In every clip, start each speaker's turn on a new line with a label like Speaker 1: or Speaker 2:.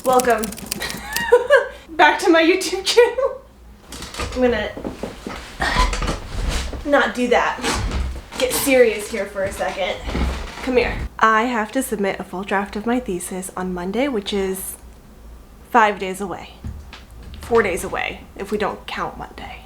Speaker 1: Welcome back to my YouTube channel. I'm gonna not do that. Get serious here for a second. Come here. I have to submit a full draft of my thesis on Monday, which is 5 days away. 4 days away, if we don't count Monday.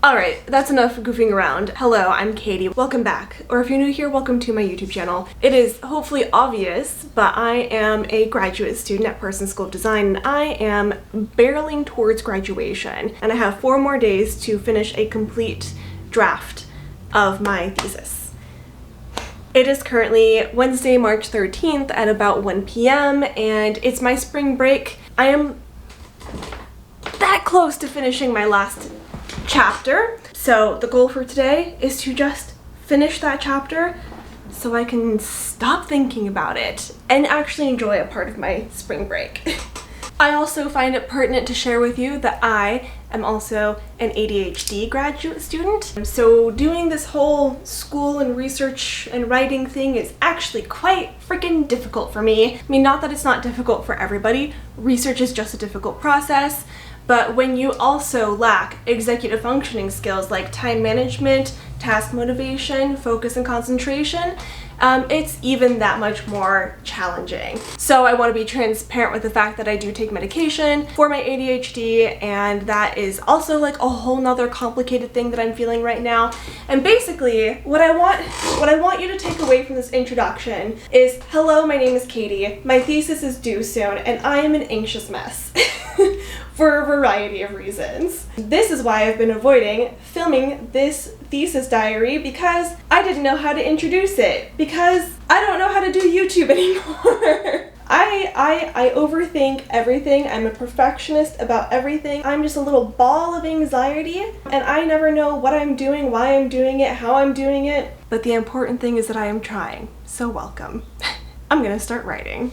Speaker 1: Alright, that's enough goofing around. Hello, I'm Katie. Welcome back. Or if you're new here, welcome to my YouTube channel. It is hopefully obvious, but I am a graduate student at Parsons School of Design, and I am barreling towards graduation. And I have 4 more days to finish a complete draft of my thesis. It is currently Wednesday, March 13th at about 1 p.m. and it's my spring break. I am that close to finishing my last chapter. So the goal for today is to just finish that chapter so I can stop thinking about it and actually enjoy a part of my spring break. I also find it pertinent to share with you that I am also an ADHD graduate student. So doing this whole school and research and writing thing is actually quite freaking difficult for me. I mean, not that it's not difficult for everybody. Research is just a difficult process. But when you also lack executive functioning skills like time management, task motivation, focus and concentration, it's even that much more challenging. So I want to be transparent with the fact that I do take medication for my ADHD, and that is also like a whole nother complicated thing that I'm feeling right now. And basically, what I want you to take away from this introduction is, hello, my name is Katie, my thesis is due soon, and I am an anxious mess. For a variety of reasons. This is why I've been avoiding filming this thesis diary, because I didn't know how to introduce it, because I don't know how to do YouTube anymore. I overthink everything. I'm a perfectionist about everything. I'm just a little ball of anxiety, and I never know what I'm doing, why I'm doing it, how I'm doing it. But the important thing is that I am trying, so welcome. I'm gonna start writing.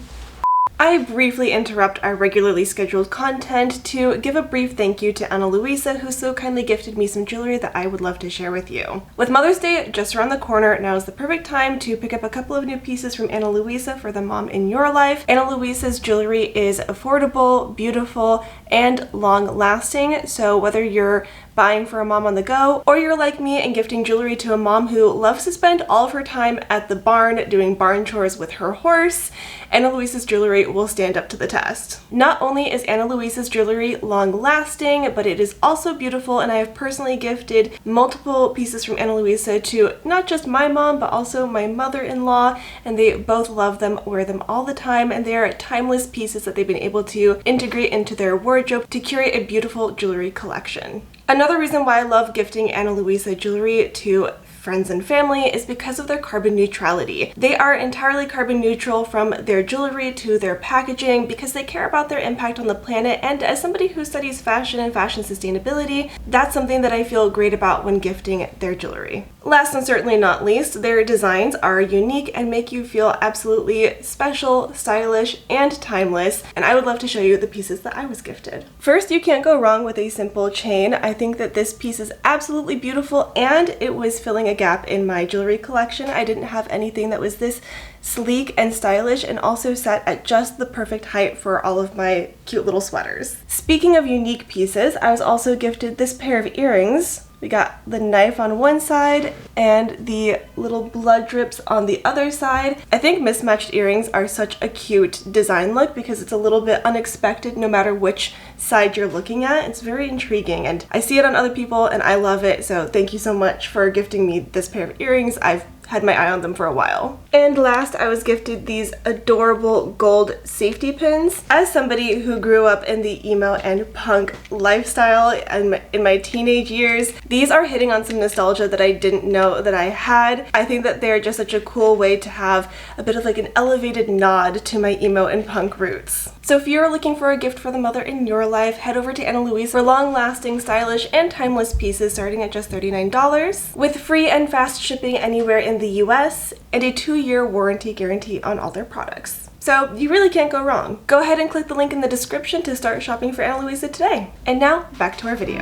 Speaker 1: I briefly interrupt our regularly scheduled content to give a brief thank you to Luisa, who so kindly gifted me some jewelry that I would love to share with you. With Mother's Day just around the corner, now is the perfect time to pick up a couple of new pieces from Luisa for the mom in your life. Luisa's jewelry is affordable, beautiful, and long-lasting, so whether you're buying for a mom on the go, or you're like me and gifting jewelry to a mom who loves to spend all of her time at the barn doing barn chores with her horse, Ana Luisa's jewelry will stand up to the test. Not only is Ana Luisa's jewelry long-lasting, but it is also beautiful, and I have personally gifted multiple pieces from Ana Luisa to not just my mom, but also my mother-in-law, and they both love them, wear them all the time, and they are timeless pieces that they've been able to integrate into their wardrobe to curate a beautiful jewelry collection. Another reason why I love gifting Ana Luisa jewelry to friends and family is because of their carbon neutrality. They are entirely carbon neutral from their jewelry to their packaging because they care about their impact on the planet, and as somebody who studies fashion and fashion sustainability, that's something that I feel great about when gifting their jewelry. Last and certainly not least, their designs are unique and make you feel absolutely special, stylish, and timeless, and I would love to show you the pieces that I was gifted. First, you can't go wrong with a simple chain. I think that this piece is absolutely beautiful, and it was filling a gap in my jewelry collection. I didn't have anything that was this sleek and stylish and also sat at just the perfect height for all of my cute little sweaters. Speaking of unique pieces, I was also gifted this pair of earrings. We got the knife on one side and the little blood drips on the other side. I think mismatched earrings are such a cute design look because it's a little bit unexpected no matter which side you're looking at. It's very intriguing, and I see it on other people and I love it, so thank you so much for gifting me this pair of earrings. I've had my eye on them for a while. And last, I was gifted these adorable gold safety pins. As somebody who grew up in the emo and punk lifestyle in my teenage years, these are hitting on some nostalgia that I didn't know that I had. I think that they're just such a cool way to have a bit of like an elevated nod to my emo and punk roots. So if you're looking for a gift for the mother in your life, head over to Ana Luisa for long-lasting, stylish, and timeless pieces starting at just $39, with free and fast shipping anywhere in the US, and a 2-year warranty guarantee on all their products. So you really can't go wrong. Go ahead and click the link in the description to start shopping for Ana Luisa today. And now, back to our video.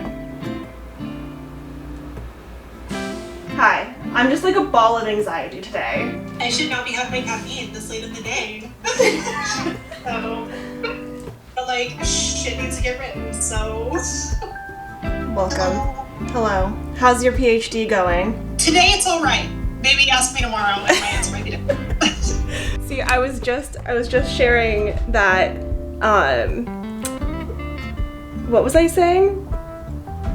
Speaker 1: Hi, I'm just like a ball of anxiety today.
Speaker 2: I should not be having caffeine this late in the day. So like, shit needs to get written, so...
Speaker 1: Welcome. Hello. How's your PhD going?
Speaker 2: Today it's alright. Maybe ask me tomorrow and my answer might be different.
Speaker 1: See, I was just sharing that, what was I saying?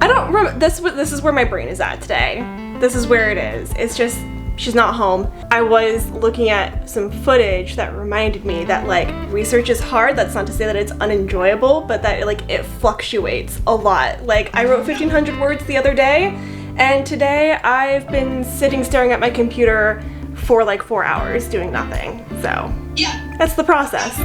Speaker 1: I don't remember. This is where my brain is at today. This is where it is. It's just, she's not home. I was looking at some footage that reminded me that like research is hard. That's not to say that it's unenjoyable, but that like it fluctuates a lot. Like I wrote 1,500 words the other day, and today I've been sitting staring at my computer for like 4 hours doing nothing. So
Speaker 2: yeah,
Speaker 1: that's the process.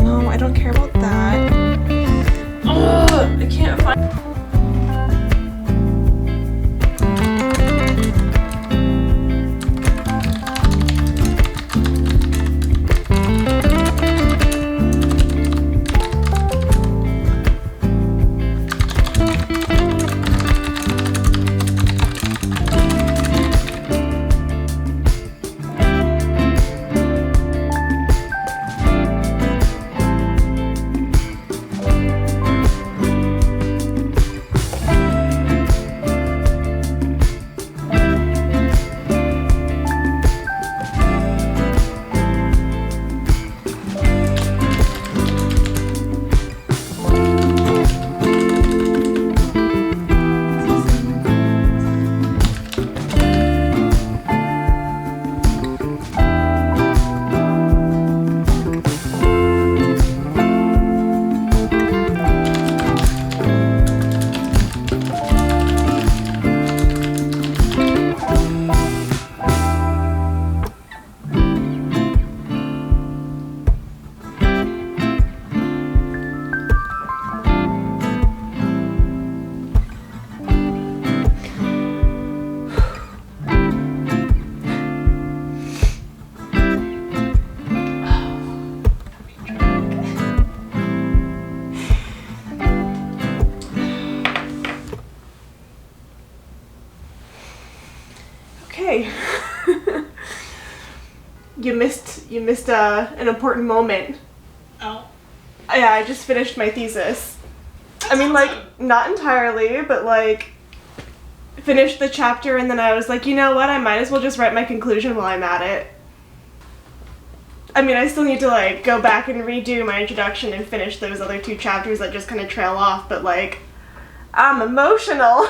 Speaker 1: No, I don't care about that. Ugh, I can't find. Okay. You missed an important moment.
Speaker 2: Oh.
Speaker 1: Yeah, I just finished my thesis. I mean, like, not entirely, but like, finished the chapter, and then I was like, you know what, I might as well just write my conclusion while I'm at it. I mean, I still need to like go back and redo my introduction and finish those other 2 chapters that just kind of trail off, but like, I'm emotional.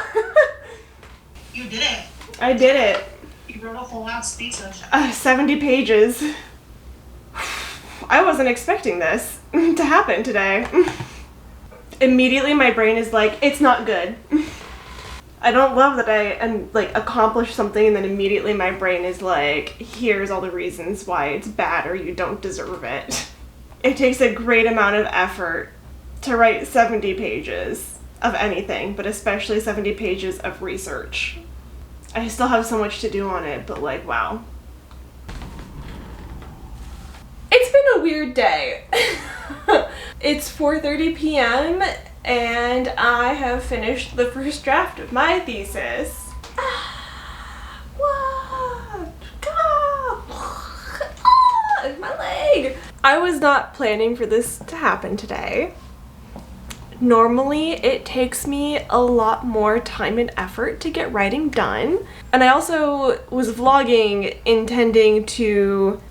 Speaker 2: You did it.
Speaker 1: I did it.
Speaker 2: You wrote a whole ass thesis.
Speaker 1: 70 pages. I wasn't expecting this to happen today. Immediately my brain is like, it's not good. I don't love that I like accomplished something and then immediately my brain is like, here's all the reasons why it's bad or you don't deserve it. It takes a great amount of effort to write 70 pages of anything, but especially 70 pages of research. I still have so much to do on it, but like, wow. It's been a weird day. It's 4:30 p.m. and I have finished the first draft of my thesis. What? My leg! I was not planning for this to happen today. Normally, it takes me a lot more time and effort to get writing done. And I also was vlogging intending to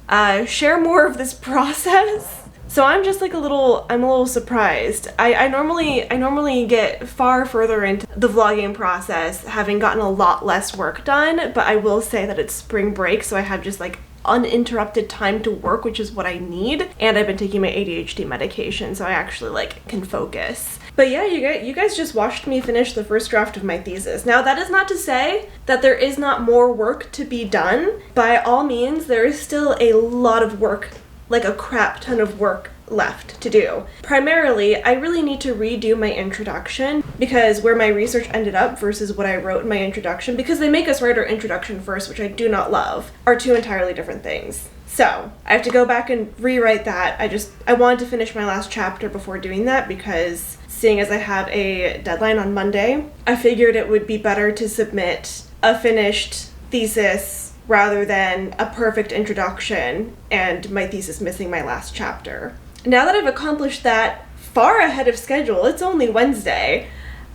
Speaker 1: share more of this process. So I'm just like I'm a little surprised. I normally get far further into the vlogging process, having gotten a lot less work done, but I will say that it's spring break, so I have just like uninterrupted time to work, which is what I need, and I've been taking my ADHD medication, so I actually like can focus. But yeah, you guys just watched me finish the first draft of my thesis. Now that is not to say that there is not more work to be done. By all means, there is still a lot of work, like a crap ton of work left to do. Primarily, I really need to redo my introduction because where my research ended up versus what I wrote in my introduction, because they make us write our introduction first, which I do not love, are two entirely different things. So I have to go back and rewrite that. I wanted to finish my last chapter before doing that because seeing as I have a deadline on Monday, I figured it would be better to submit a finished thesis rather than a perfect introduction and my thesis missing my last chapter. Now that I've accomplished that far ahead of schedule, it's only Wednesday,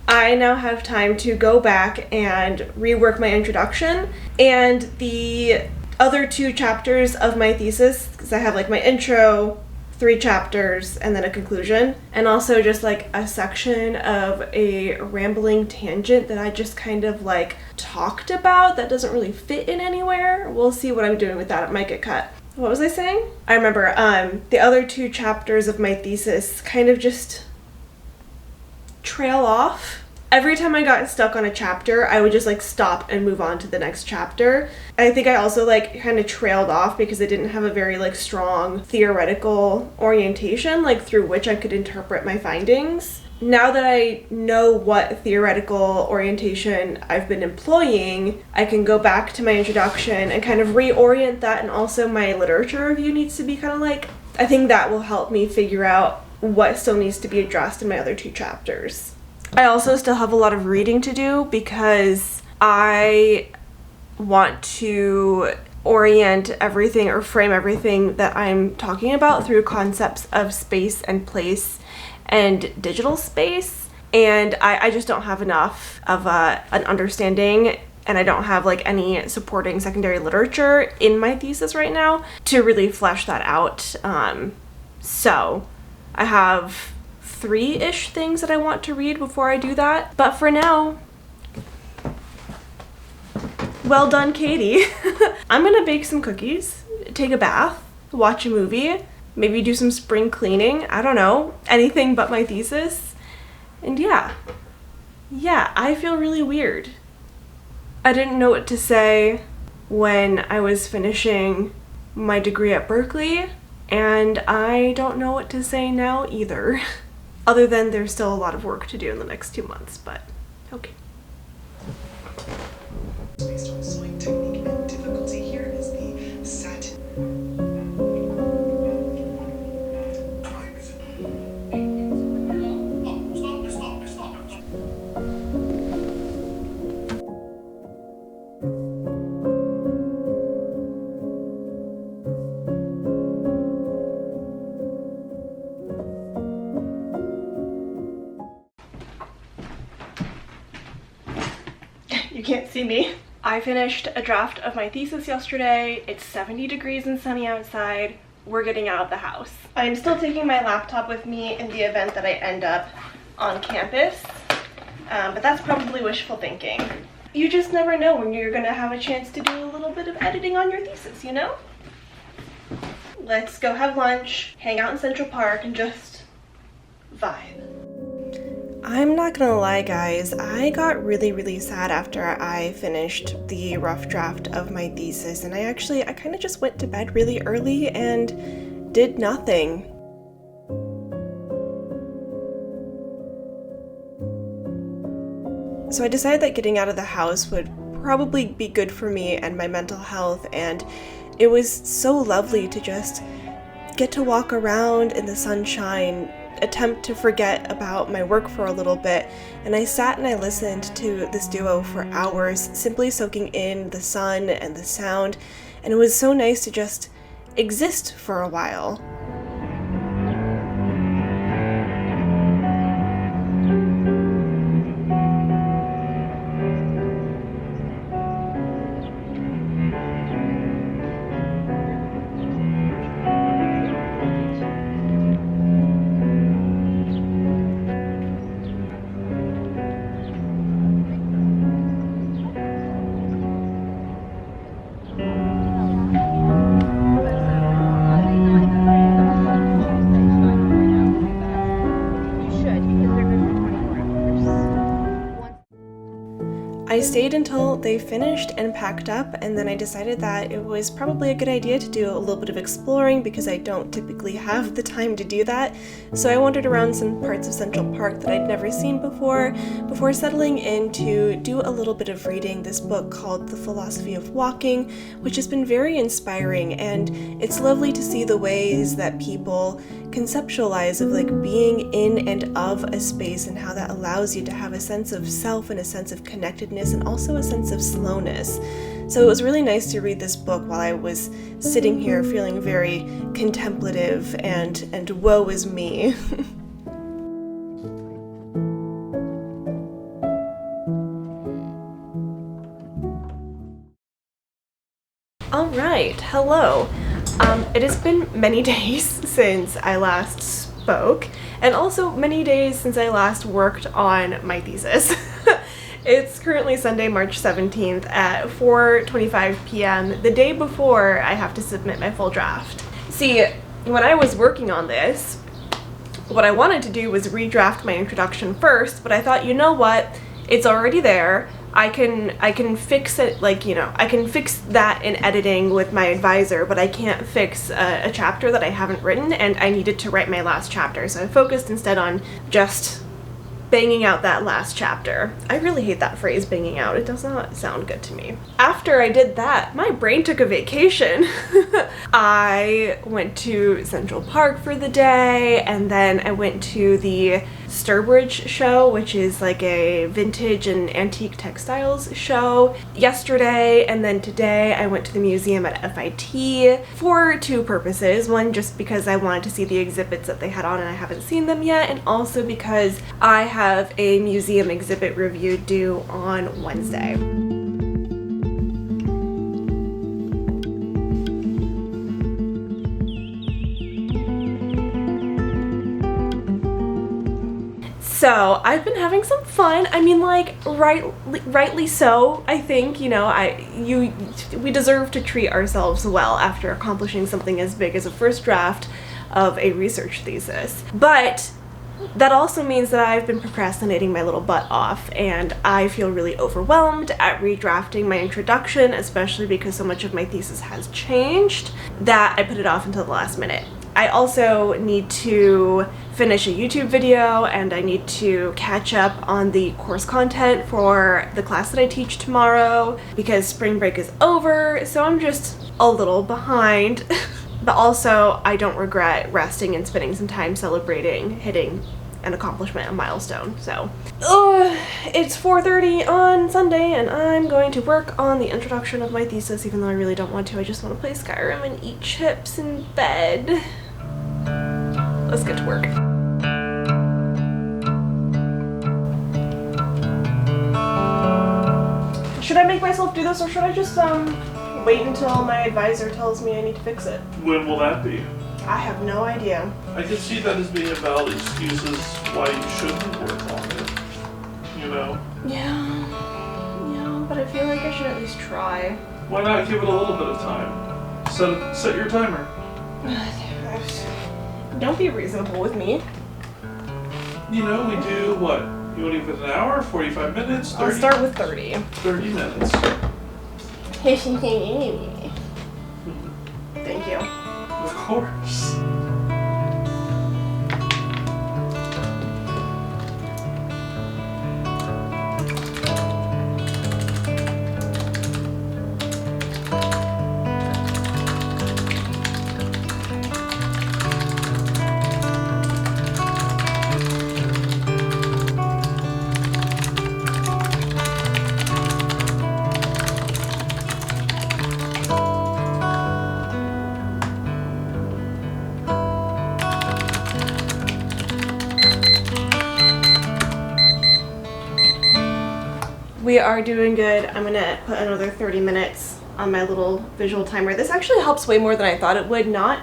Speaker 1: I now have time to go back and rework my introduction and the other 2 chapters of my thesis, because I have like my intro, 3 chapters, and then a conclusion, and also just like a section of a rambling tangent that I just kind of like talked about that doesn't really fit in anywhere. We'll see what I'm doing with that. It might get cut. What was I saying? I remember the other 2 chapters of my thesis kind of just trail off. Every time I got stuck on a chapter, I would just like stop and move on to the next chapter. I think I also like kind of trailed off because I didn't have a very like strong theoretical orientation like through which I could interpret my findings. Now that I know what theoretical orientation I've been employing, I can go back to my introduction and kind of reorient that, and also my literature review needs to be kind of like, I think that will help me figure out what still needs to be addressed in my other 2 chapters. I also still have a lot of reading to do because I want to orient everything or frame everything that I'm talking about through concepts of space and place and digital space, and I just don't have enough of an understanding, and I don't have like any supporting secondary literature in my thesis right now to really flesh that out. So I have 3-ish things that I want to read before I do that. But for now, well done, Katie. I'm gonna bake some cookies, take a bath, watch a movie, maybe do some spring cleaning. I don't know, anything but my thesis. And yeah, I feel really weird. I didn't know what to say when I was finishing my degree at Berkeley, and I don't know what to say now either. Other than there's still a lot of work to do in the next 2 months, but okay.
Speaker 3: Based on sewing technique and difficulty, here is the satin. Stop.
Speaker 1: You can't see me. I finished a draft of my thesis yesterday. It's 70 degrees and sunny outside. We're getting out of the house. I'm still taking my laptop with me in the event that I end up on campus, but that's probably wishful thinking. You just never know when you're gonna have a chance to do a little bit of editing on your thesis, you know? Let's go have lunch, hang out in Central Park, and just vibe. I'm not gonna lie, guys, I got really sad after I finished the rough draft of my thesis, and I kind of just went to bed really early and did nothing. So I decided that getting out of the house would probably be good for me and my mental health, and it was so lovely to just get to walk around in the sunshine, attempt to forget about my work for a little bit, and I sat and I listened to this duo for hours, simply soaking in the sun and the sound, and it was so nice to just exist for a while. I stayed until they finished and packed up, and then I decided that it was probably a good idea to do a little bit of exploring because I don't typically have the time to do that. So I wandered around some parts of Central Park that I'd never seen before settling in to do a little bit of reading this book called The Philosophy of Walking, which has been very inspiring, and it's lovely to see the ways that people conceptualize of like being in and of a space and how that allows you to have a sense of self and a sense of connectedness and also a sense of slowness. So it was really nice to read this book while I was sitting here feeling very contemplative and woe is me. Alright, hello. It has been many days since I last spoke, and also many days since I last worked on my thesis. It's currently Sunday, March 17th at 4:25 p.m., the day before I have to submit my full draft. See, when I was working on this, what I wanted to do was redraft my introduction first, but I thought, you know what, it's already there. I can fix it, like, you know, I can fix that in editing with my advisor, but I can't fix a chapter that I haven't written, and I needed to write my last chapter, so I focused instead on just banging out that last chapter. I really hate that phrase, banging out. It does not sound good to me. After I did that, my brain took a vacation. I went to Central Park for the day, and then I went to the Sturbridge show, which is like a vintage and antique textiles show yesterday, and then today I went to the museum at FIT for two purposes. One, just because I wanted to see the exhibits that they had on and I haven't seen them yet, and also because I have a museum exhibit review due on Wednesday. So I've been having some fun. I mean, like, rightly so, I think. You know, we deserve to treat ourselves well after accomplishing something as big as a first draft of a research thesis. But that also means that I've been procrastinating my little butt off, and I feel really overwhelmed at redrafting my introduction, especially because so much of my thesis has changed, that I put it off until the last minute. I also need to finish a YouTube video, and I need to catch up on the course content for the class that I teach tomorrow because spring break is over, so I'm just a little behind. But also, I don't regret resting and spending some time celebrating hitting an accomplishment, a milestone. So, it's 4:30 on Sunday, and I'm going to work on the introduction of my thesis, even though I really don't want to. I just want to play Skyrim and eat chips in bed. Let's get to work. Should I make myself do this, or should I just, wait until my advisor tells me I need to fix it?
Speaker 4: When will that be?
Speaker 1: I have no idea.
Speaker 4: I can see that as being a valid excuse as why you shouldn't work on it. You know?
Speaker 1: Yeah, but I feel like I should at least try.
Speaker 4: Why not give it a little bit of time? Set your timer.
Speaker 1: Don't be reasonable with me.
Speaker 4: You know, we do what? You want to give it an hour, 45 minutes, 30?
Speaker 1: I'll start with 30.
Speaker 4: 30 minutes.
Speaker 1: Thank you.
Speaker 4: Of course.
Speaker 1: We are doing good. I'm gonna put another 30 minutes on my little visual timer. This actually helps way more than I thought it would, not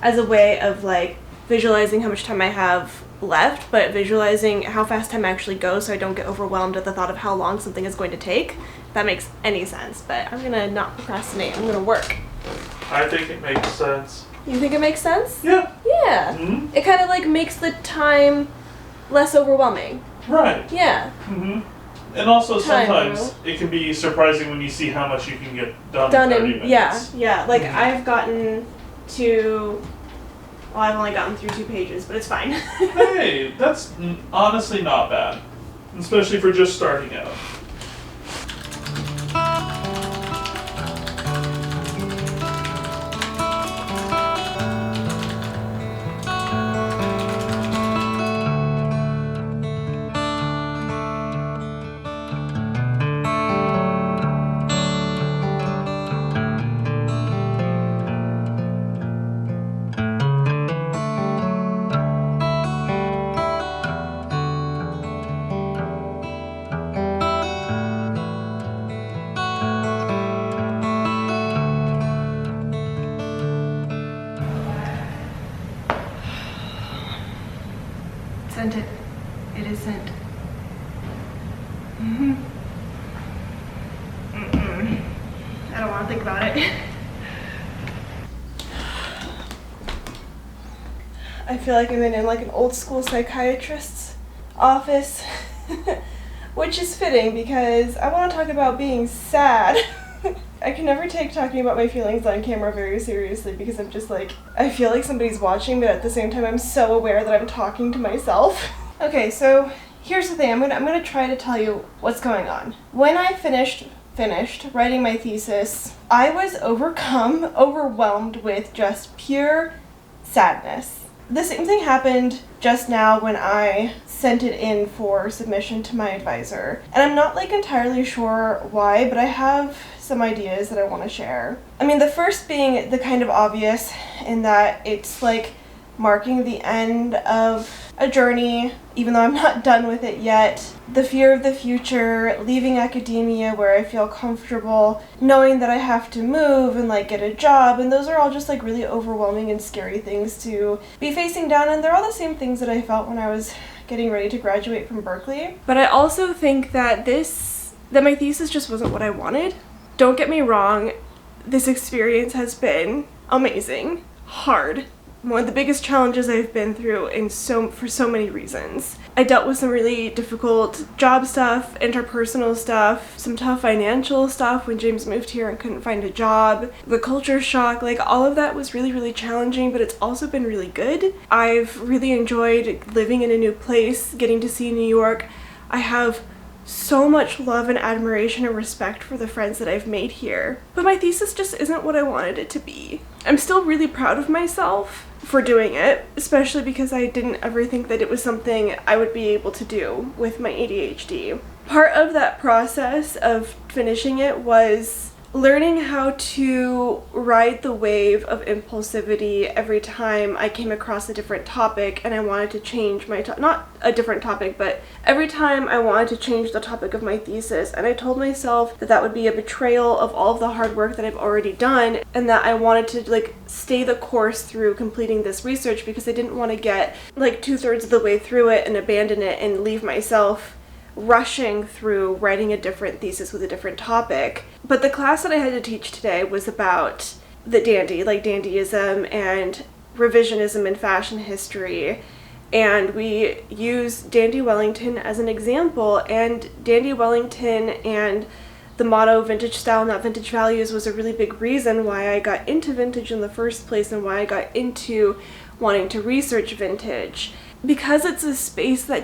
Speaker 1: as a way of like visualizing how much time I have left, but visualizing how fast time actually goes so I don't get overwhelmed at the thought of how long something is going to take. If that makes any sense, but I'm gonna not procrastinate. I'm gonna work.
Speaker 4: I think it makes sense.
Speaker 1: You think it makes sense?
Speaker 4: Yeah.
Speaker 1: Yeah.
Speaker 4: Mm-hmm.
Speaker 1: It kind of like makes the time less overwhelming.
Speaker 4: Right.
Speaker 1: Yeah.
Speaker 4: Mm-hmm. And also
Speaker 1: time,
Speaker 4: sometimes
Speaker 1: though.
Speaker 4: it can be surprising when you see how much you can get done,
Speaker 1: Done
Speaker 4: in 30
Speaker 1: in,
Speaker 4: minutes.
Speaker 1: yeah. Like, I've gotten to, well, I've only gotten through 2 pages, but it's fine.
Speaker 4: Hey, that's honestly not bad. Especially for just starting out.
Speaker 1: Sent it. It is sent. I don't want to think about it. I feel like I'm in like an old school psychiatrist's office, which is fitting because I want to talk about being sad. I can never take talking about my feelings on camera very seriously because I'm just like, I feel like somebody's watching, but at the same time I'm so aware that I'm talking to myself. Okay, so here's the thing. I'm gonna try to tell you what's going on. When I finished writing my thesis, I was overwhelmed with just pure sadness. The same thing happened just now when I sent it in for submission to my advisor. And I'm not like entirely sure why, but I have some ideas that I want to share. I mean, the first being the kind of obvious in that it's like marking the end of a journey, even though I'm not done with it yet. The fear of the future, leaving academia where I feel comfortable, knowing that I have to move and like get a job, and those are all just like really overwhelming and scary things to be facing down, and they're all the same things that I felt when I was getting ready to graduate from Berkeley. But I also think that my thesis just wasn't what I wanted. Don't get me wrong, this experience has been amazing, hard. One of the biggest challenges I've been through for so many reasons. I dealt with some really difficult job stuff, interpersonal stuff, some tough financial stuff when James moved here and couldn't find a job, the culture shock, like all of that was really, really challenging, but it's also been really good. I've really enjoyed living in a new place, getting to see New York. I have so much love and admiration and respect for the friends that I've made here. But my thesis just isn't what I wanted it to be. I'm still really proud of myself for doing it, especially because I didn't ever think that it was something I would be able to do with my ADHD. Part of that process of finishing it was learning how to ride the wave of impulsivity every time I came across a different topic and I wanted to change my not a different topic, but every time I wanted to change the topic of my thesis, and I told myself that that would be a betrayal of all of the hard work that I've already done, and that I wanted to like stay the course through completing this research because I didn't want to get like 2/3 of the way through it and abandon it and leave myself rushing through writing a different thesis with a different topic. But the class that I had to teach today was about the dandyism and revisionism in fashion history, and we use Dandy Wellington as an example, and Dandy Wellington and the motto vintage style not vintage values was a really big reason why I got into vintage in the first place and why I got into wanting to research vintage. Because it's a space that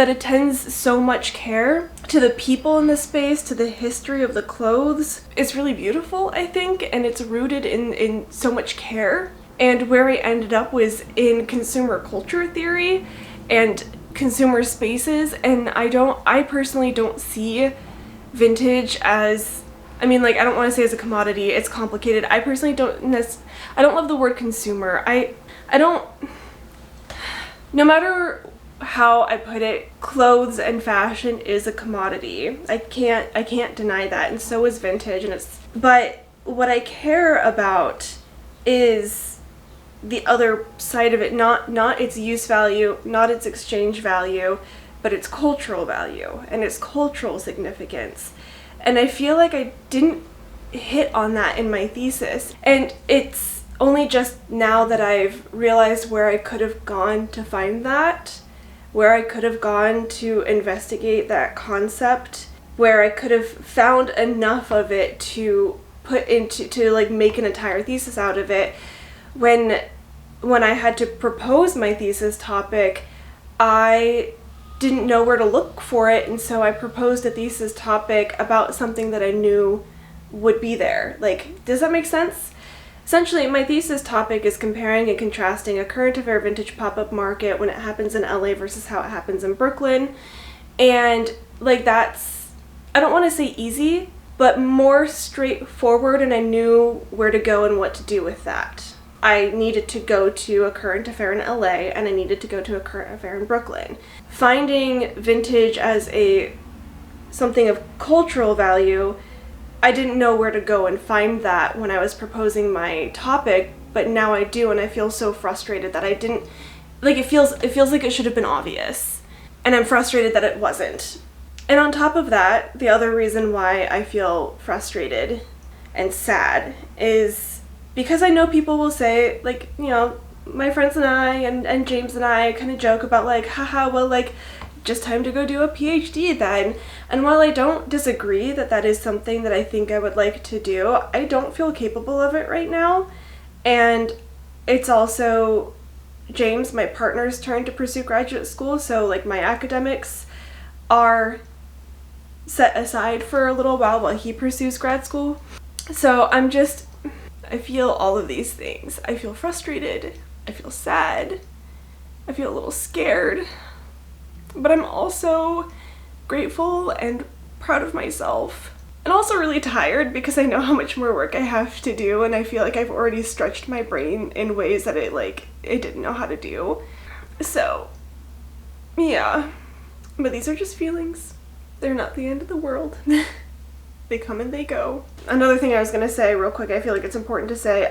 Speaker 1: attends so much care to the people in the space, to the history of the clothes. It's really beautiful, I think, and it's rooted in so much care. And where I ended up was in consumer culture theory and consumer spaces, and I personally don't see vintage as, I mean, like, I don't want to say as a commodity, it's complicated. I personally don't love the word consumer. No matter how I put it, clothes and fashion is a commodity. I can't deny that, and so is vintage, but what I care about is the other side of it, not its use value, not its exchange value, but its cultural value and its cultural significance. And I feel like I didn't hit on that in my thesis, and it's only just now that I've realized where I could have gone to find that. where I could have gone to investigate that concept, where I could have found enough of it to put into, to like make an entire thesis out of it. When I had to propose my thesis topic, I didn't know where to look for it, and so I proposed a thesis topic about something that I knew would be there. Like, does that make sense? Essentially, my thesis topic is comparing and contrasting a current affair vintage pop-up market when it happens in LA versus how it happens in Brooklyn. And like, that's, I don't want to say easy, but more straightforward, and I knew where to go and what to do with that. I needed to go to a current affair in LA, and I needed to go to a current affair in Brooklyn. Finding vintage as something of cultural value, I didn't know where to go and find that when I was proposing my topic, but now I do, and I feel so frustrated that I didn't, like, it feels like it should have been obvious, and I'm frustrated that it wasn't. And on top of that, the other reason why I feel frustrated and sad is because I know people will say, like, you know, my friends and I and James and I kind of joke about, like, haha, well, like, just time to go do a PhD then. And while I don't disagree that that is something that I think I would like to do, I don't feel capable of it right now. And it's also James, my partner's turn to pursue graduate school, so like my academics are set aside for a little while he pursues grad school. So I feel all of these things. I feel frustrated, I feel sad, I feel a little scared, but I'm also grateful and proud of myself, and also really tired because I know how much more work I have to do, and I feel like I've already stretched my brain in ways that it didn't know how to do. So yeah, but these are just feelings. They're not the end of the world. They come and they go. Another thing I was gonna say real quick, I feel like it's important to say,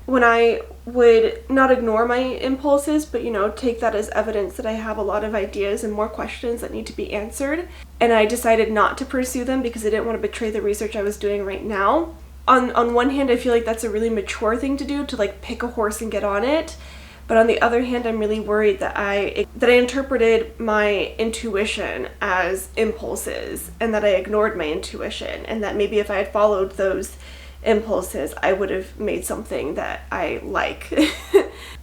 Speaker 1: when I would not ignore my impulses, but, you know, take that as evidence that I have a lot of ideas and more questions that need to be answered, and I decided not to pursue them because I didn't want to betray the research I was doing right now. On one hand, I feel like that's a really mature thing to do, to like pick a horse and get on it. But on the other hand, I'm really worried that I interpreted my intuition as impulses, and that I ignored my intuition, and that maybe if I had followed those impulses, I would have made something that I like.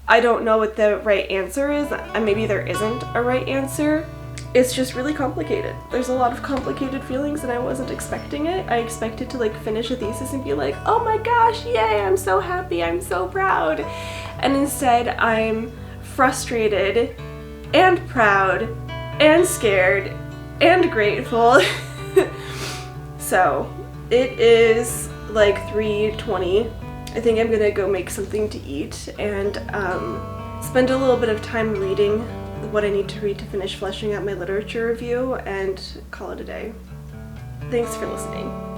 Speaker 1: I don't know what the right answer is, and maybe there isn't a right answer. It's just really complicated. There's a lot of complicated feelings, and I wasn't expecting it. I expected to like finish a thesis and be like, oh my gosh, yay, I'm so happy, I'm so proud. And instead, I'm frustrated and proud and scared and grateful. So it is like 3:20. I think I'm gonna go make something to eat and spend a little bit of time reading what I need to read to finish fleshing out my literature review and call it a day. Thanks for listening.